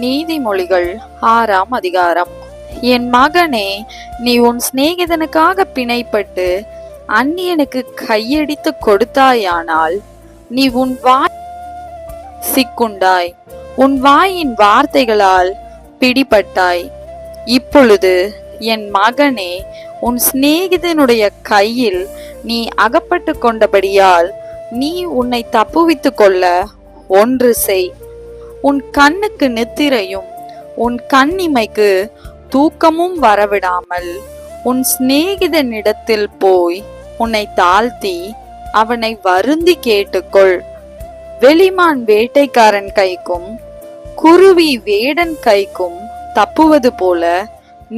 நீதிமொழிகள் 6ஆம் அதிகாரம். என் மகனே, நீ உன் சிநேகிதனுக்காக பிணைப்பட்டு அந்நியனுக்கு கையடித்து கொடுத்தாயானால் நீ உன் வாய் சிக்குண்டாய், உன் வாயின் வார்த்தைகளால் பிடிபட்டாய். இப்பொழுது என் மகனே, உன் சிநேகிதனுடைய கையில் நீ அகப்பட்டு கொண்டபடியால் நீ உன்னை தப்புவித்துக் கொள்ள ஒன்று செய். உன் கண்ணுக்கு நித்திரையும் உன் கண்ணிமைக்கு தூக்கமும் வரவிடாமல் உன் சிநேகிதனிடத்தில் போய் உன்னை தாழ்த்தி அவனை வருந்தி கேட்டுக்கொள். வெளிமான் வேட்டைக்காரன் கைக்கும் குருவி வேடன் கைக்கும் தப்புவது போல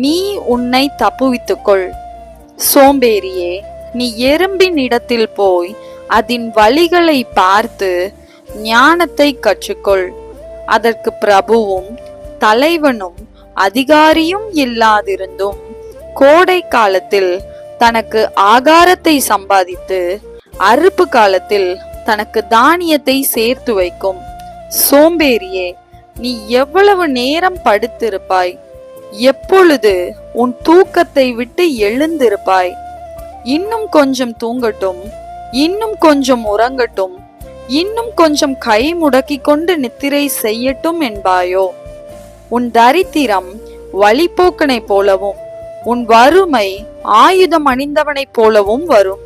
நீ உன்னை தப்புவித்துக்கொள். சோம்பேறியே, நீ எறும்பின் இடத்தில் போய் அதன் வழிகளை பார்த்து ஞானத்தை கற்றுக்கொள். அதற்கு பிரபுவும் தலைவனும் அதிகாரியும் இல்லாதிருந்தும் கோடை காலத்தில் தனக்கு ஆகாரத்தை சம்பாதித்து அறுப்பு காலத்தில் தனக்கு தானியத்தை சேர்த்து வைக்கும். சோம்பேறியே, நீ எவ்வளவு நேரம் படுத்திருப்பாய்? எப்பொழுது உன் தூக்கத்தை விட்டு எழுந்திருப்பாய்? இன்னும் கொஞ்சம் தூங்கட்டும், இன்னும் கொஞ்சம் உறங்கட்டும், இன்னும் கொஞ்சம் கை முடக்கி கொண்டு நித்திரை செய்யட்டும் என்பாயோ? உன் தரித்திரம் வழிபோக்கனை போலவும் உன் வறுமை ஆயுதம் அணிந்தவனைப் போலவும் வரும்.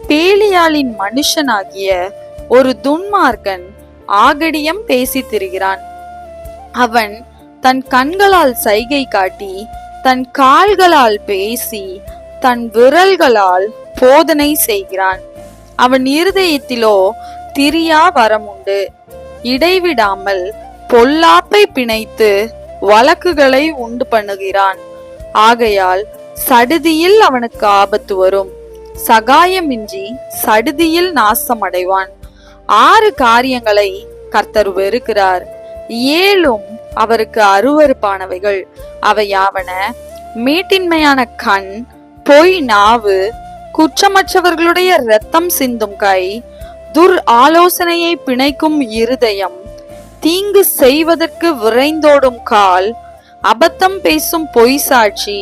பேலியாளின் மனுஷனாகிய ஒரு துன்மார்க்கன் ஆகடியம் பேசி திரிகிறான். அவன் தன் கண்களால் சைகை காட்டி தன் கால்களால் பேசி தன் விரல்களால் போதனை செய்கிறான். அவன் இருதயத்திலோ திரியா வரமுண்டு. இடைவிடாமல் பொல்லாப்பை பிணைத்து வழக்குகளை உண்டு பண்ணுகிறான். ஆகையால் சடுதியில் அவனுக்கு ஆபத்து வரும். சகாயமின்றி சடுதியில் நாசம் அடைவான். 6 காரியங்களை கர்த்தர் வெறுக்கிறார், 7ம் அவருக்கு அருவருப்பானவைகள். அவையாவன: மீட்டின்மையான கண், பொய் நாவு, குற்றமற்றவர்களுடைய இரத்தம் சிந்தும் கை, துர் ஆலோசனையை பிணைக்கும் இருதயம், தீங்கு செய்வதற்கு விரைந்தோடும் கால், அபத்தம் பேசும் பொய் சாட்சி,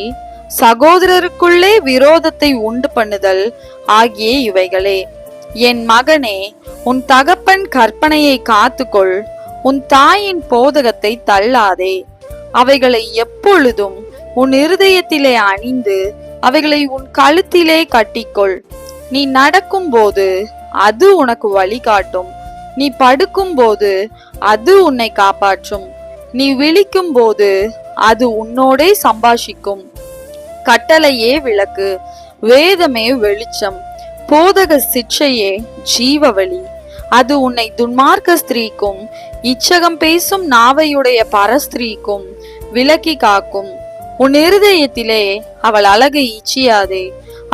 சகோதரருக்குள்ளே விரோதத்தை உண்டு பண்ணுதல் ஆகிய இவைகளே. என் மகனே, உன் தகப்பன் கற்பனையை காத்துக்கொள், உன் தாயின் போதகத்தை தள்ளாதே. அவைகளை எப்பொழுதும் உன் இருதயத்திலே அணிந்து அவைகளை உன் கழுத்திலே கட்டிக்கொள். நீ நடக்கும் போது அது உனக்கு வழிகாட்டும், நீ படுக்கும் போது அது உன்னை காப்பாற்றும், நீ விழிக்கும் போது அது உன்னோடே சம்பாஷிக்கும். கட்டளையே விளக்கு, வேதமே வெளிச்சம், போதக சிற்சையே ஜீவவழி. அது உன்னை துன்மார்க்க ஸ்திரீக்கும் இச்சகம் பேசும் நாவையுடைய பரஸ்திரீக்கும் விலக்கி காக்கும். உன் இருதயத்திலே அவள் அழகை இச்சியாதே,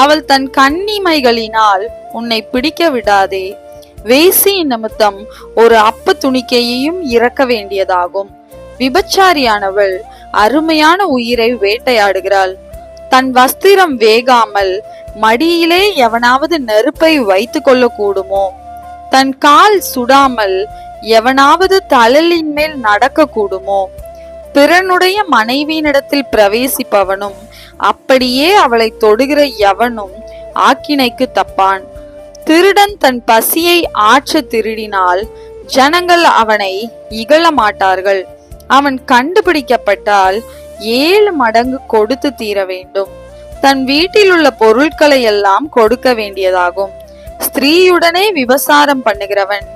அவள் தன் கண்ணிமைகளினால் உன்னை பிடிக்க விடாதே. வேசியின் நிமித்தம் ஒரு அப்ப துணிக்கையையும் இறக்க வேண்டியதாகும். விபச்சாரியானவள் அருமையான உயிரை வேட்டையாடுகிறாள். தன் வஸ்திரம் வேகாமல் மடியிலே எவனாவது நெருப்பை வைத்துக் கொள்ள கூடுமோ? தன் கால் சுடாமல் எவனாவது தழலின் மேல் நடக்க கூடுமோ? பிறனுடைய மனைவியினிடத்தில் பிரவேசிப்பவனும் அப்படியே அவளை தொடுகிற எவனும் ஆக்கினைக்கு தப்பான். திருடன் தன் பசியை ஆற்ற திருடினால் ஜனங்கள் அவனை இகழ மாட்டார்கள். அவன் கண்டுபிடிக்கப்பட்டால் 7 மடங்கு கொடுத்து தீர வேண்டும். தன் வீட்டில் உள்ள பொருட்களை எல்லாம் கொடுக்க வேண்டியதாகும். ஸ்திரீயுடனே விபசாரம் பண்ணுகிறவன்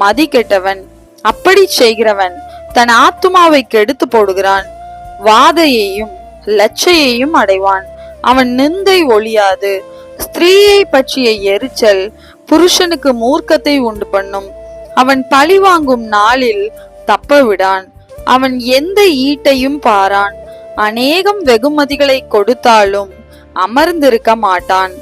மதி கெட்டவன். அப்படி செய்கிறவன் தன் ஆத்துமாவை கெடுத்து போடுகிறான். வாதையையும் லட்சையையும் அடைவான். அவன் நிந்தை ஒழியாது. ஸ்திரீயை பற்றிய எரிச்சல் புருஷனுக்கு மூர்க்கத்தை உண்டு பண்ணும். அவன் பழி வாங்கும் நாளில் தப்ப விடான். அவன் எந்த ஈட்டையும் பாரான். அநேகம் வெகுமதிகளை கொடுத்தாலும் அமர்ந்திருக்க மாட்டான்.